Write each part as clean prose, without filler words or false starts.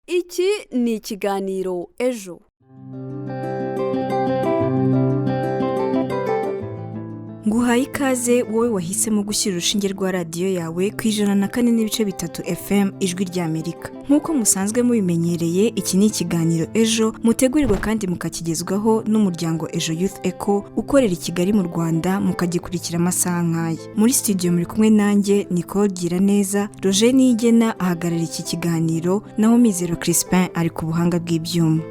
Iki ni ikiganiro ejo. Nguhaye ikaze wowe wahisemo gushyira urushinge rwa radiyo yawe ku 104.3 FM ijwi ry'Amerika. Nk'uko musanzwe mubimenyereye, iki ni ikiganiro ejo mutegurirwa kandi mukakigezwaho n'umuryango Ejo Youth Echo ukorera i Kigali mu Rwanda, mukagikurikira amasaha nk'aya. Muri studio muri kumwe nanjye Nicole Giraneza, Roger Niyigena ahagarara iki kiganiro, naho Mizero Crispin ari ku buhanga bw'ibyuma.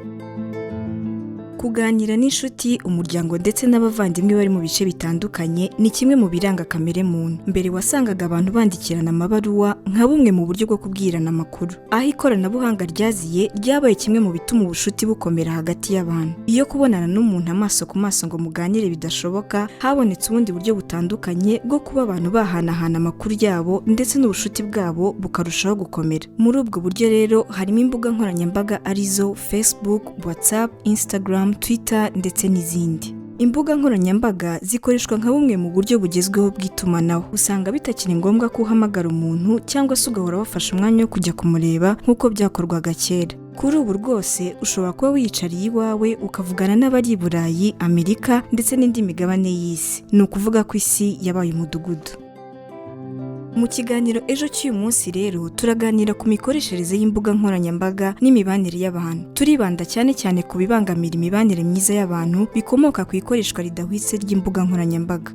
Kuganira n'inshuti, umuryango ndetse n'abavandimwe bari mu bice bitandukanye ni kimwe mu biranga kamere muntu. Mbere wasangaga abantu bandikirana amabaruwa nka bumwe mu buryo bwo kubwirana amakuru. Aho ikoranabuhanga ryaziye ryabaye kimwe mu bituma ubushuti bukomera hagati y'abantu. Iyo kubonana n'umuntu amaso ku maso ngo muganire bidashoboka, habonetse ubundi buryo butandukanye bwo kuba abantu bahanahana amakuru yabo ndetse n'ubushuti bwabo bukarushaho gukomera. Muri ubwo buryo rero harimo imbuga nkoranyambaga arizo Facebook, WhatsApp, Instagram, Twitter ndetse n'izindi. Imbuga nkoranyambaga zikoreshwa nka bumwe mu buryo bugezweho bw'itumanaho. Usanga bitakiri ngombwa ko uhamagara umuntu cyangwa se ugahora wafashe umwanya wo kujya kumureba nk'uko byakorwaga kera. Kuri ubu rwose ushobora kuba wiyicariye iwawe ukavugana n'abari i Burayi, Amerika ndetse n'indi migabane y'isi. Ni ukuvuga ko isi yabaye umudugudu. Mu kiganiro ejo cy'uyu munsi rero turaganira ku mikoreshereze y'imbuga nkoranyambaga n'imibanire y'abantu. Turibanda cyane cyane ku bibangamira imibanire myiza y'abantu bikomoka ku ikoreshwa ridahwitse ry'imbuga nkoranyambaga.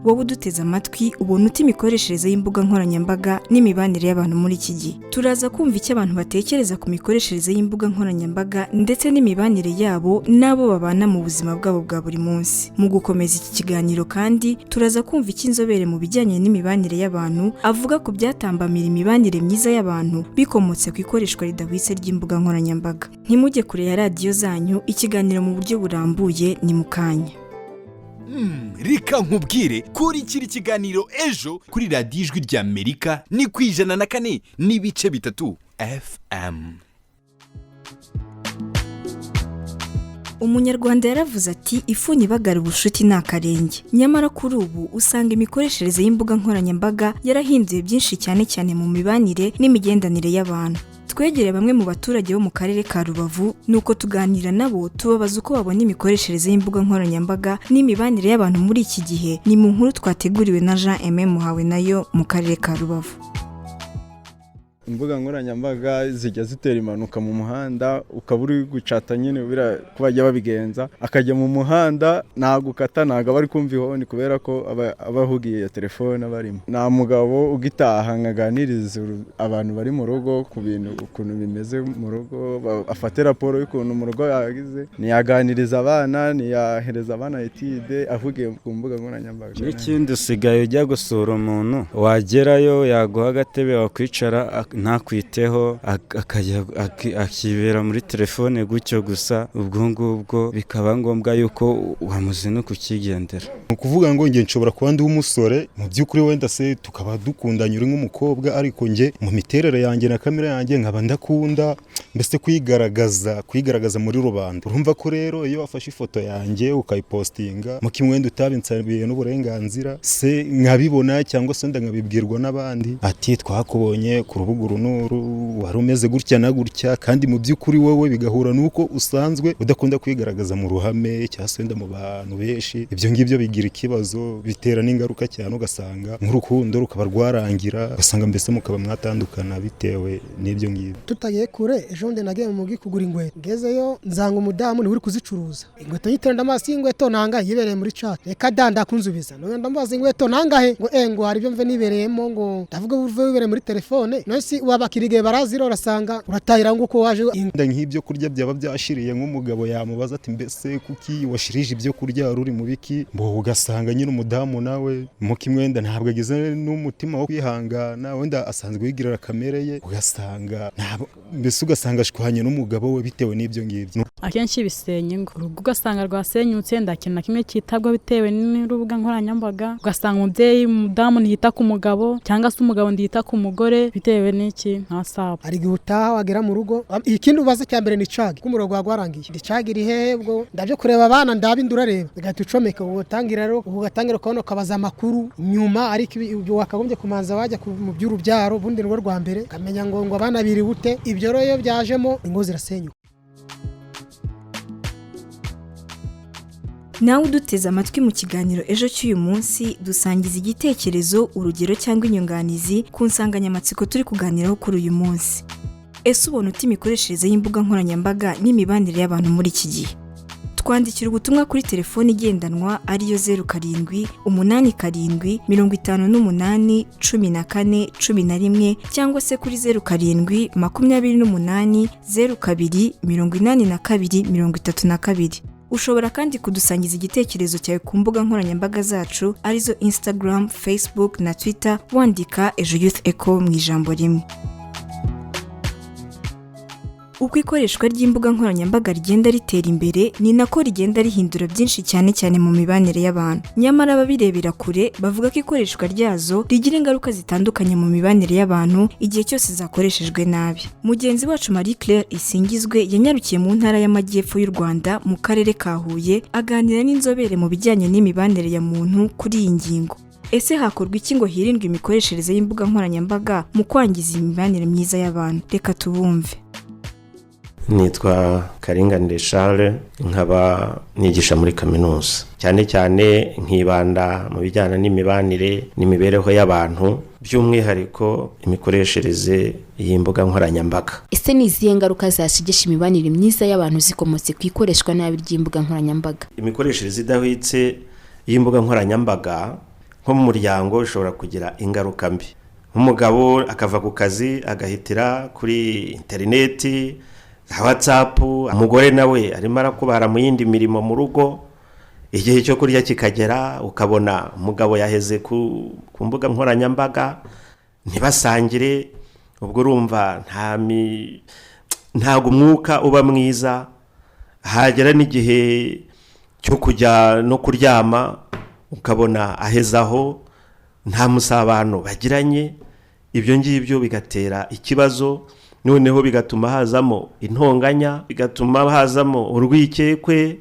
Wowe uduteze amatwi ubona uti imikoreshereze y'imbuga nkoranyambaga n'imibanire y'abantu muri iki gihe. Turaza kumva icyo abantu batekereza ku mikoreshereze y'imbuga nkoranyambaga ndetse n'imibanire yabo n'abo babana mu buzima bwabo bwa buri munsi. Mu gukomeza iki kiganiro kandi turaza kumva icyo inzobere mu bijyanye n'imibanire y'abantu avuga ku byatambamira imibanire myiza y'abantu bikomotse ku ikoreshwa ridahwitse ry'imbuga nkoranyambaga. Ntimujye kure ya radiyo zanyu, ikiganiro mu buryo burambuye ni mu kanya. Reka nkubwire kurikira ikiganiro ejo kuri radiyo ijwi ry'Amerika ni ku 104.3 FM. Umunyarwanda yaravuze ati ifuni ibagara ubushuti ni akarenge. Nyamara kuri ubu usanga imikoreshereze y'imbuga nkoranyambaga yarahinduye byinshi cyane cyane mu mibanire n'imigendanire y'abantu. Twegereye bamwe mu baturage bo mu karere ka Rubavu nuko tuganira nabo tubabaza uko babona imikoreshereze y'imbuga nkoranyambaga n'imibanire y'abantu muri iki gihe. Ni mu nkuru twateguriwe na Jean Aime Muhawe nayo mu karere ka Rubavu. Imbuga nkoranyambaga zijya zitera impanuka mu muhanda, ukaba uri gucata nyine ko bajya babigenza, akajya mu muhanda nagukata ntago bari kumva ihoni kubera ko abahugiye ya telefone abarimo. Nta mugabo ugitaha nkaganiriza abantu bari mu rugo ku bintu ukuntu bimeze mu rugo, afate raporo y'ukuntu mu rugo yagize, niyaganiriza abana, niyahereza abana etide avugiye ku mbuga nkoranyambaga. N'ikindi usigaye ujya gusura umuntu, wagerayo yaguha agatebe wakwicara ntakwiteho, akibera muri telefone gutyo gusa. Ubwo ngubwo bikaba ngombwa yuko wamuzinuka kukigendera. Ni ukuvuga ngo nge nshobora kuba ndi umusore mu by'ukuri wenda se tukaba dukundanye uri nk'umukobwa, ariko nge mu miterere yanjye na kamera yanjye nkaba ndakunda mbese kwigaragaza muri rubanda. Urumva ko rero iyo wafashe ifoto yanjye ukayipostinga mu kimwenda utabinsabiye n'uburenganzira se nkabibona cyangwa se ndangabibwirwa n'abandi ati twakubonye ku rubuga runuru wari umeze gutya na gutya, kandi mu by'ukuri wowe bigahura nuko usanzwe udakunda kwigaragaza mu ruhame cyangwa se mu bantu benshi. Ibyo ngibyo bigira ikibazo, bitera n'ingaruka cyane, ugasanga nk'urukundo rukaba rwarangira, ugasanga mbese mukaba mwatandukana bitewe n'ibyo ngibyo. Tutagiye kure, ejo ndi nagiye mu mugi kugura inkweto, ngezeyo nzanga umudamu ni uri kuzicuruza. Inkweto nyitenda amaso y'inkweto nanga yibereye muri chat, reka danda kunzubiza none ndambaza inkweto nangahe ngo hari ibyo mve nibereyemo, ngo ndavuga uvuye wibereye muri telefone nose wabakirige barazira urasanga uratahira ngo uko waje. Nk'ibyo kurya byaba byashiriye nk'umugabo yamubaza ati mbese kuki washirije ibyo kurya ruri mu biki, mbo ugasanga nyine umudamu nawe mu kimwenda ntabwo agize n'umutima wo kwihangana, wenda asanzwe yigirira kamere ye, ugasanga mbese ugasanga ashwanye n'umugabo we bitewe n'ibyo ngibyo. akenshi bisenya ingo urugo ugasanga rwasenyutse nta kintu na kimwe cyitabwaho bitewe n'urubuga nkoranyambaga, ugasanga umubyeyi umudamu ntiyita ku mugabo cyangwa se umugabo ntiyita ku mugore bitewe n'iki nta sabo. Hari igihe utaha wagera mu rugo ikindi ubaza cya mbere ni cagi ko umurongo wagwarangiye ndi cagi iri hehe ubwo ndabyo kureba abana ndabindi urareba ugahita ucomeka ugatangira ukabona ukabaza amakuru nyuma ariko ibyo wakagombye kumanza wajya mu by'urubyaro ubundi ni rwo rwa mbere ukamenya ngo abana biri bute. Ibyo rero iyo byajemo ingo zirasenyuka. nawe uduteze amatwi mu kiganiro ejo cy'uyu munsi dusangiza igitekerezo, urugero cyangwa inyunganizi ku nsanganyamatsiko turi kuganiraho kuri uyu munsi. Ese ubona uti imikoreshereze y'imbuga nkoranyambaga n'imibanire y'abantu muri iki gihe? Twandikira ubutumwa kuri telefoni igendanwa ariyo 0787581411 cyangwa se kuri 0728028232. Ushobora kandi kudusangiza igitekerezo cyawe ku mbuga nkoranyambaga zacu arizo Instagram, Facebook na Twitter wandika Ejo Youth Echo mu ijambo rimwe. Uko ikoreshwa ry'imbuga nkoranyambaga rigenda ritera imbere ni nako rigenda rihindura byinshi cyane cyane mu mibanire y'abantu. Nyamara ababirebera kure bavuga ko ikoreshwa ryazo rigira ingaruka zitandukanye mu mibanire y'abantu igihe cyose zakoreshejwe nabi. Mugenzi wacu Marie Claire Isingizwe yanyarukiye mu ntara y'Amajyepfo y'u Rwanda mu karere ka Huye aganira n'inzobere mu bijyanye n'imibanire ya muntu kuri iyi ngingo. Ese hakorwa iki ngo hirindwe imikoreshereze y'imbuga nkoranyambaga mu kwangiza imibanire myiza y'abantu? Reka tubumve. Nitwa Karinganire Charles, nkaba nigisha muri kaminuza cyane cyane nkibanda mu bijyana n'imibanire n'imibereho y'abantu, by'umwihariko imikoreshereze y'imbuga nkoranyambaga. Ese ni izihe ngaruka zashigisha imibanire myiza y'abantu zikomotse ku ikoreshwa nabi ry'imbuga nkoranyambaga? Imikoreshereze idahwitse y'imbuga nkoranyambaga nko mu muryango ishobora kugira ingaruka mbi. Umugabo akava ku kazi agahitira kuri interineti, WhatsApp, umugore nawe arimo arakubara mu yindi mirimo mu rugo, igihe cyo kurya kikagera ukabona umugabo yaheze ku mbuga nkoranyambaga ntibasangire, ubwo urumva ntago umwuka uba mwiza. Hagera n'igihe cyo kujya no kuryama ukabona ahezaho nta musabano bagiranye, ibyo ngibyo bigatera ikibazo, noneho bigatuma hazamo intonganya, bigatuma hazamo urwikekwe,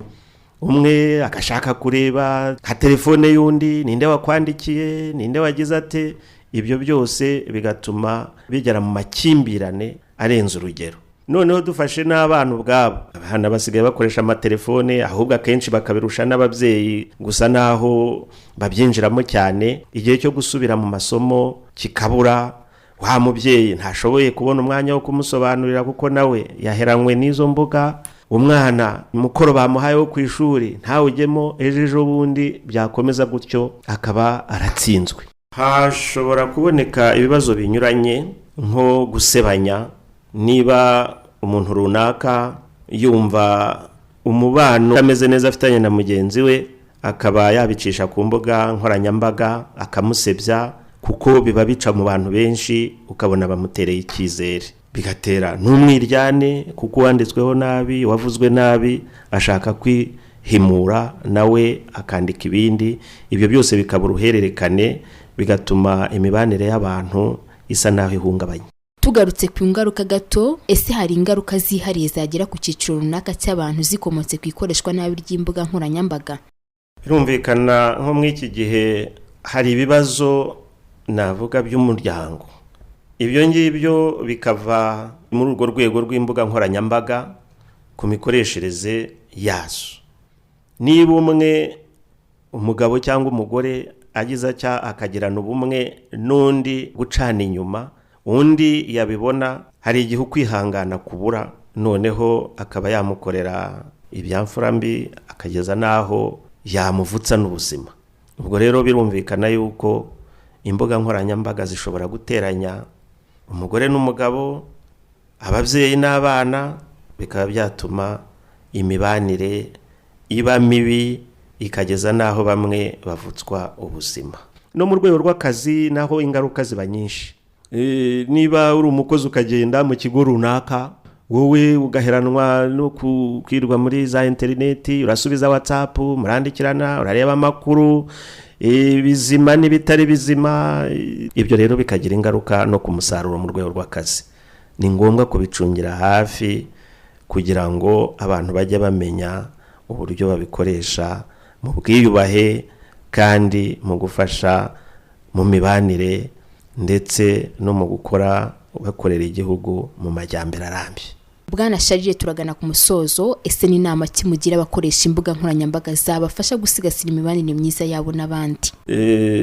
umwe agashaka kureba ka telefone y'undi, ninde wakwandikiye, ninde wagize ate. Ibyo byose bigatuma bigera mu makimbirane arenze urugero. Noneho dufashe n'abana ubwabo, abana basigaye bakoresha amatelefone, ahubwo akenshi bakabirusha n'ababyeyi, gusa naho babyinjiramo cyane. Igihe cyo gusubira mu masomo kikabura, wa mubyeyi ntashoboye kubona umwanya wo kumusobanurira kuko nawe yaheranywe n'izo mbuga. Umwana umukoro bamuhaye wo ku ishuri ntawujyemo, ejo bundi byakomeza gutyo akaba aratsinzwe. Hashobora kuboneka ibibazo binyuranye nko gusebanya. Niba umuntu runaka yumva umubano ameze neza afitanye na mugenzi we, akaba yabicisha ku mbuga nkoranyambaga akamusebya, kuko biba bica mu bantu benshi ukabona bamutereye icyizere, bigatera n'umwiryane kuko wanditsweho nabi, wavuzwe nabi, ashaka kwihimura nawe akandika ibindi. Ibyo byose bikaba uruhererekane, bigatuma imibanire y'abantu isa naho ihungabanye. Tugarutse ku ngaruka gato, ese hari ingaruka zihariye zagera ku cyiciro runaka cy'abantu zikomotse ku ikoreshwa nabi ry'imbuga nkoranyambaga? Birumvikana nko muri iki gihe hari ibibazo navuga by'umuryango. Ibyo ngibyo bikava muri urwo rwego rw'imbuga nkoranyambaga ku mikoreshereze yazo. Niba umwe umugabo cyangwa umugore agize cya akagirana ubumwe n'undi gucana inyuma, undi yabibona, hari igihe ukwihangana kubura, noneho akaba yamukorera ibyamfura mbi akageza naho yamuvutsa n'ubuzima. Ubwo rero birumvikana yuko imbuga nkoranyambaga zishobora guteranya umugore n'umugabo, ababyeyi n'abana, bikaba byatuma imibanire iba mibi ikageza naho bamwe bavutswa ubuzima. No mu rwego rw'akazi naho ingaruka ziba nyinshi. Niba uri umukozi ukagenda mu kigo runaka wowe ugaheranwa no kwirwa muri za interineti, urasubiza WhatsApp, murandikirana, urareba amakuru bizima n'ibitari bizima. Ibyo rero bikagira ingaruka no ku musaruro mu rwego rw'akazi. Ni ngombwa kubicungira hafi kugira ngo abantu bajye bamenya uburyo babikoresha mu bwiyubahe kandi mu gufasha mu mibanire ndetse no mu gukora bakorera igihugu mu majyambere arambye. Bwana Sharire, turagana ku musozo. Ese ni inama kimugira abakoresha imbuga nkoranyambaga zabafasha gusigasira imibanire myiza yabo n'abandi?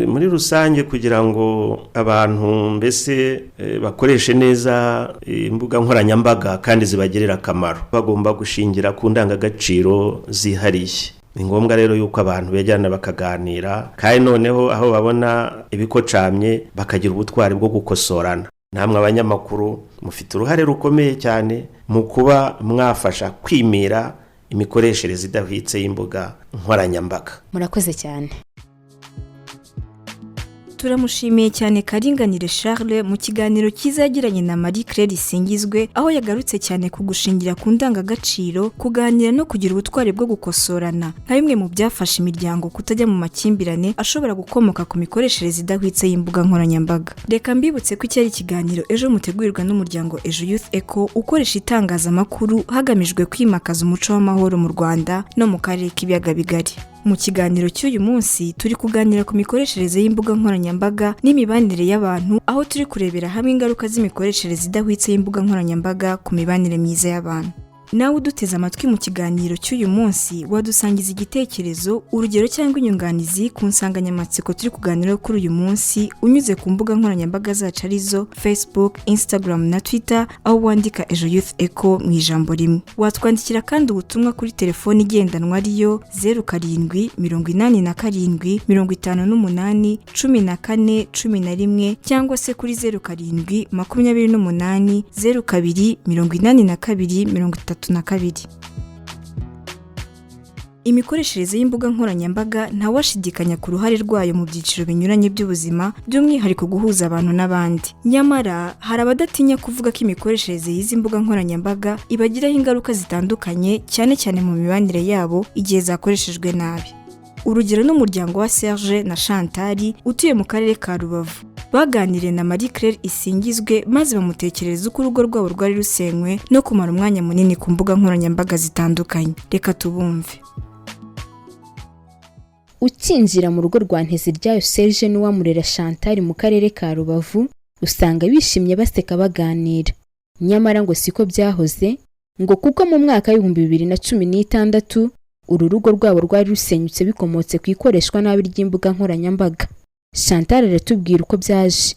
Muri rusange kugira ngo abantu mbese bakoreshe neza imbuga nkoranyambaga kandi zibagirira akamaro, bagomba gushingira ku ndangagaciro zihariye. Ni ngombwa rero yuko abantu begerana bakaganira kandi noneho aho babona ibikocamye bakagira ubutwari bwo gukosorana. Namwe abanyamakuru mufite uruhare rukomeye cyane mu kuba mwafasha kwimira imikoreshereze idahwitse y'imbuga nkoranyambaga. Murakoze cyane. Turamushimiye cyane Karinganire Charles mu kiganiro cyiza yagiranye na Marie Claire Isingizwe, aho yagarutse cyane ku gushingira ku ndangagaciro, kuganira no kugira ubutwari bwo gukosorana nka bimwe mu byafasha imiryango kutajya mu makimbirane ashobora gukomoka ku mikoreshereze idahwitse y'imbuga nkoranyambaga. Reka mbibutse ko cyari ikiganiro ejo mutegurirwa n'umuryango Ejo Youth Echo ukoresha itangazamakuru hagamijwe kwimakaza umuco w'amahoro mu Rwanda no mu karere k'ibiyaga bigari. Mu kiganiro cy'uyu munsi turi kuganira ku mikoreshereze y'imbuga nkoranyambaga n'imibanire y'abantu, aho turi kurebera hamwe ingaruka z'imikoreshereze idahwitse y'imbuga nkoranyambaga ku mibanire myiza y'abantu. Nawe uduteze amatwi mu kiganiro cy'uyu munsi wadusangiza igitekerezo, urugero cyangwa inyunganizi ku nsanganyamatsiko turi kuganiraho kuri uyu munsi unyuze ku mbuga nkoranyambaga zacu arizo Facebook, Instagram na Twitter, aho wandika Ejo Youth Echo mu ijambo rimwe. Watwandikira kandi ubutumwa kuri telefoni igendanwa ariyo 0787581411 cyangwa se kuri 0728028232. Imikoreshereze y'imbuga nkoranyambaga ntawashidikanya ku ruhare rwayo mu byiciro binyuranye by'ubuzima, by'umwihariko guhuza abantu n'abandi. Nyamara hari abadatinya kuvuga ko imikoreshereze y'izi mbuga nkoranyambaga ibagiraho ingaruka zitandukanye, cyane cyane mu mibanire yabo igihe zakoreshejwe nabi. Urugero n'umuryango wa Serge na Chantal utuye mu karere ka Rubavu. Baganiriye na Marie Claire Isingizwe maze bamutekerereza uko urugo rwabo rwari rusenywe no kumara umwanya munini ku mbuga nkoranyambaga zitandukanye. Reka tubumve. Ukinjira mu rugo rwa Nteziryayo Serge n'uwamurera Chantal mu karere ka Rubavu, usanga bishimye baseka baganira. Nyamara ngo siko byahoze, ngo kuko mu mwaka w'2016 uru rugo rwabo rwari rusenyutse bikomotse ku ikoreshwa nabi ry'imbuga nkoranyambaga. Chantal aratubwira uko byaje.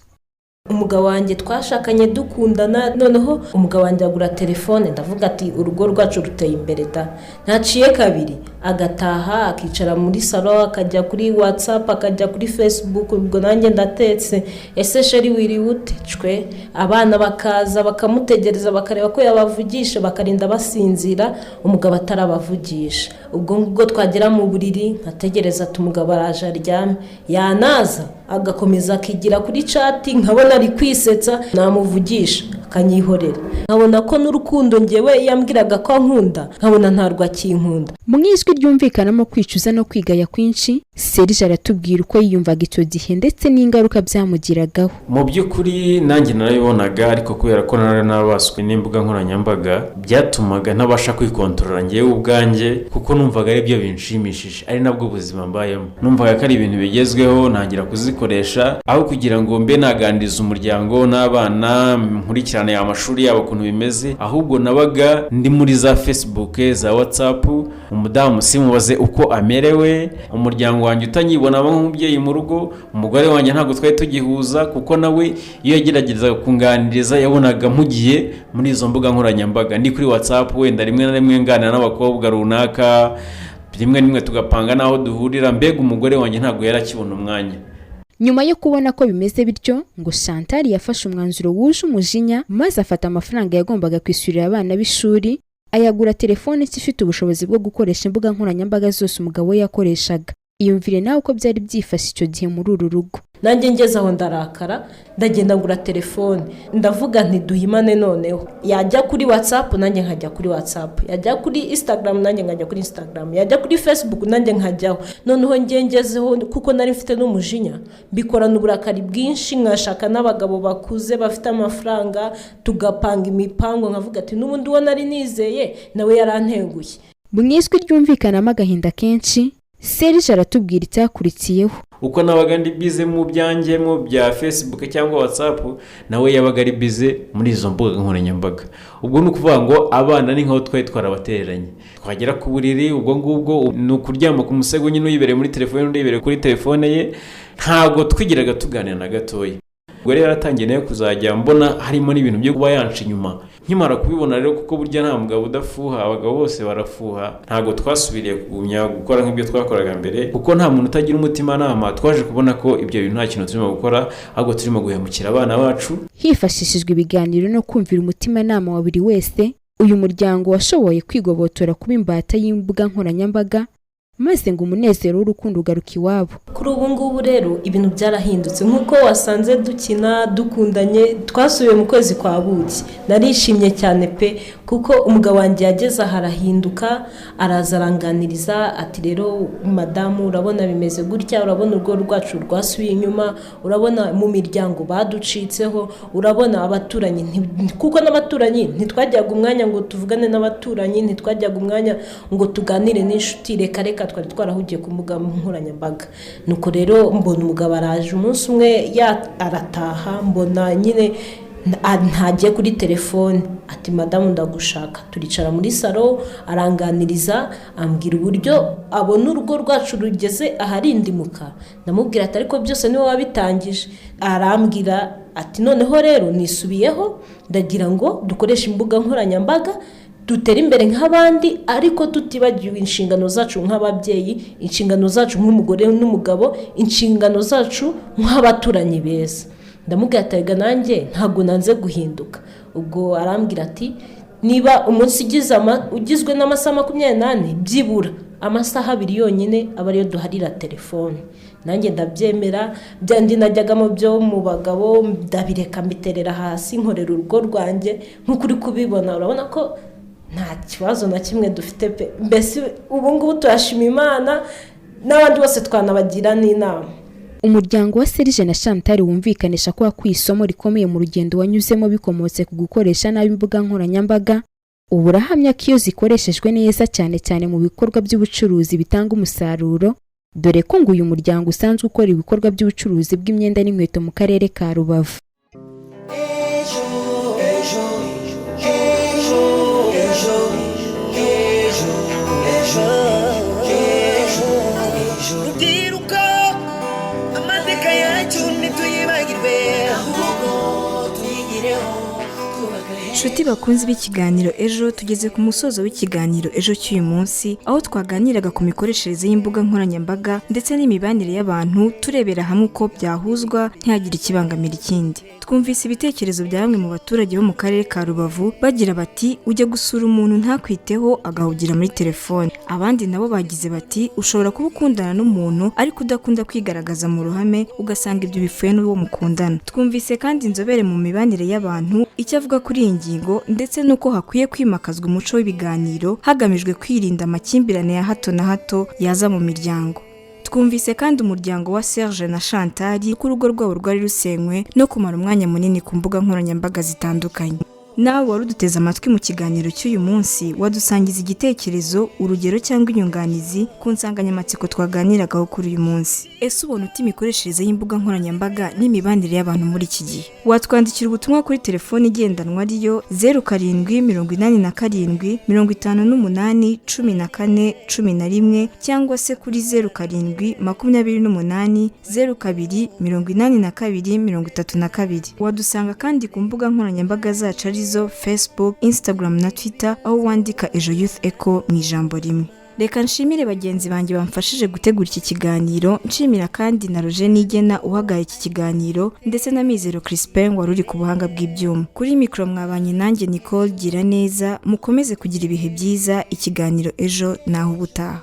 Umugabo wanjye twashakanye dukundana, noneho umugabo wanjye agura telefone, ndavuga ati urugo rwacu ruteye imbere da. Ntaciye kabiri agataha akicara muri salon, akajya kuri WhatsApp, akajya kuri Facebook. Ubwo nanjye ndatetse, ese sheri wiri utecwe, abana bakaza bakamutegereza bakareba ko yabavugisha, bakarinda basinzira umugabo atarabavugisha. Ubwo twagera mu buriri nkategereza ati umugabo araje aryame, yanaza agakomeza akigira kuri chat, nkabona ari kwisetsa, namuvugisha akanyihorera. Nkabona ko n'urukundo ngewe yambwiraga ko ankunda, nkabona ntarwo akinkunda. Mu ijwi ryumvikanamo kwicuza no kwigaya kwinshi, Serge aratubwira uko yiyumvaga icyo gihe ndetse n'ingaruka byamugiragaho. Mu by'ukuri nanjye narabibonaga, ariko kubera ko narabaswe n'imbuga nkoranyambaga byatumaga ntabasha kwikontorora ngewe ubwanjye, kuko numvaga ari byo binshimishije, ari nabwo ubuzima mbayemo. Numvaga ko ari ibintu bigezweho, ntangira kuzikoresha aho kugira ngo mbe naganiriza umuryango n'abana, nkurikirane amashuri yabo ukuntu bimeze, ahubwo nabaga ndi muri za Facebook, za WhatsApp, umudamu simubaze uko amerewe, umuryango wanjye utanyibonamo nk'umubyeyi mu rugo, umugore wanjye ntabwo twari tugihuza, kuko nawe iyo yageragezaga kunganiriza yabonaga mugiye muri izo mbuga nkoranyambaga. Ndi kuri WhatsApp wenda rimwe na rimwe nganira n'abakobwa runaka, rimwe tugapanga naho duhurira, mbega umugore wanjye ntabwo yarakibona umwanya. Nyuma yo kubona ko bimeze bityo, ngo Chantal yafashe umwanzuro wuje umujinya, maze afata amafaranga yagombaga kwishyurira abana b'ishuri, ayagura telefone ifite ubushobozi bwo gukoresha imbuga nkoranyambaga zose umugabo we yakoreshaga. Iyumvire nawe uko byari byifashe icyo gihe muri uru rugo. nanjye ngeze aho ndarakara ndagenda ngura telefone ndavuga nti duhimane noneho yajya kuri WhatsApp nanjye nkajya kuri WhatsApp yajya kuri Instagram nanjye nkajya kuri Instagram yajya kuri Facebook nanjye nkajyaho noneho ngezeho kuko nari mfite n'umujinya bikorana uburakari bwinshi nkashaka n'abagabo bakuze bafite amafaranga tugapanga imipango nkavuga ati n'ubundi uwo nari nizeye nawe yarantenguye. Mu ijwi ryumvikanamo agahinda kenshi Serge aratubwira icyakurikiyeho. Uko nabaga ndi bize mu byanjye mu bya Facebook cyangwa WhatsApp nawe yabaga ari bize muri izo mbuga nkoranyambaga. Ubwo ni ukuvuga ngo abana ni nkaho twari twarabatereranye. Twagera ku buriri ubwo ngubwo ni ukuryama ku musego nyine uyibereye muri telefone undi yibereye kuri telefone ye ntabwo twigiraga tuganira na gatoya. Ubwo rero yaratangiye nayo kuzajya mbona harimo n'ibintu byo kuba yanca inyuma. Nkimara kubibona rero kuko burya nta mugabo udafuha abagabo bose barafuha ntago twasubiriye kugumya gukora nk'ibyo twakoraga mbere kuko nta muntu utagira umutima nama twaje kubona ko ibyo bintu nta kintu turimo gukora ahubwo turimo guhemukira abana bacu. Hifashishijwe ibiganiro no kumvira umutima nama wa buri wese uyu muryango washoboye kwigobotora kuba imbata y'imbuga nkoranyambaga maze ngo umunezero w'urukundo ugaruka iwabo. Kuri ubu ngubu rero ibintu byarahindutse nk'uko wasanze dukina dukundanye twasubiye mu kwezi kwa buki narishimye cyane pe kuko umugabo wanjye yageze harahinduka araza aranganiriza ati rero madamu urabona bimeze gutya urabona urwo rwacu rwasubiye inyuma urabona mu miryango baducitseho urabona abaturanyi kuko n'abaturanyi ntitwajyaga umwanya ngo tuvugane n'abaturanyi ntitwajyaga umwanya ngo tuganire n'inshuti reka twari twarahugiye ku mbuga nkoranyambaga. Nuko rero mbona umugabo araje umunsi umwe arataha mbona nyine ntagiye kuri telefone ati madamu ndagushaka turicara muri salo aranganiriza ambwira uburyo abona urugo rwacu rugeze aharindimuka ndamubwira ati ariko byose niwe wabitangije arambwira ati noneho rero nisubiyeho ndagira ngo dukoreshe imbuga nkoranyambaga dutera imbere nk'abandi ariko tutibagiwe inshingano zacu nk'ababyeyi inshingano zacu nk'umugore n'umugabo inshingano zacu nk'abaturanyi beza. Ndamubwira ati nanjye ntabwo nanze guhinduka. Ubwo arambwira ati niba umunsi ugizwe n'amasaha 28 byibura amasaha 2 yonyine aba ariyo duharira telefone. Nanjye ndabyemera byandi najyagamo byo mu bagabo ndabireka mbiterera hasi nkorera urugo rwanjye nk'ukuri kubibona urabona ko nta kibazo na kimwe dufite pe mbese ubu ngubu turashima Imana n'abandi bose twanabagira n'inama. Umuryango wa Serge na Chantal wumvikanisha ko akwisomo rikomeye mu rugendo wanyuzemo bikomotse ku gukoresha nabi imbuga nkoranyambaga uburahamya ko iyo zikoreshejwe neza cyane cyane mu bikorwa by'ubucuruzi bitanga umusaruro dore ko ngo uyu muryango usanzwe ukora ibikorwa by'ubucuruzi bw'imyenda n'inkweto mu karere ka Rubavu. Nshuti bakunze b'ikiganiro ejo tugeze ku musozo w'ikiganiro ejo cy'uyu munsi aho twaganiraga ku mikoreshereze y'imbuga nkoranyambaga ndetse n'imibanire y'abantu turebera hamwe uko byahuzwa ntihagire ikibangamira ikindi. Twumvise ibitekerezo bya bamwe mu baturage bo mu karere ka Rubavu bagira bati ujya gusura umuntu ntakwiteho agahugira muri telefone. Abandi nabo bagize bati ushobora kuba ukundana n'umuntu ariko udakunda kwigaragaza mu ruhame ugasanga ibyo bifuye n'uwo mukundana. Twumvise kandi inzobere mu mibanire y'abantu icyo avuga kuri iyi ngingo ndetse nuko hakwiye kwimakazwa umuco w'ibiganiro hagamijwe kwirinda amakimbirane ya hato na hato yaza mu miryango. Twumvise kandi umuryango wa Serge na Chantal ko urugo rwabo rwari rusenywe no kumara umwanya munini ku mbuga nkoranyambaga zitandukanye. Nawe wari uduteze amatwi mu kiganiro cy'uyu munsi wadusangiza igitekerezo urugero cyangwa inyunganizi ku nsanganyamatsiko twaganiragaho kuri uyu munsi. Ese ubona uti imikoreshereze y'imbuga nkoranyambaga n'imibanire y'abantu muri iki gihe? Watwandikira ubutumwa kuri telefone igendanwa ariyo 0787 58 14 11 cyangwa se kuri 0728 02 82 32. Wadusanga kandi ku mbuga nkoranyambaga zacu arizo Facebook, Instagram na Twitter aho wandika Ejo Youth Echo mu ijambo rimwe. Reka nshimire bagenzi banjye bamfashije gutegura iki kiganiro, nshimira kandi na Roger Nigena uhagaye iki kiganiro ndetse na Mizero Crispin wari uri ku buhanga bw'ibyuma. Kuri mikro mwabanye nanjye Nicole gira neza mukomeze kugira ibihe byiza. Ikiganiro ejo naho ubutaha.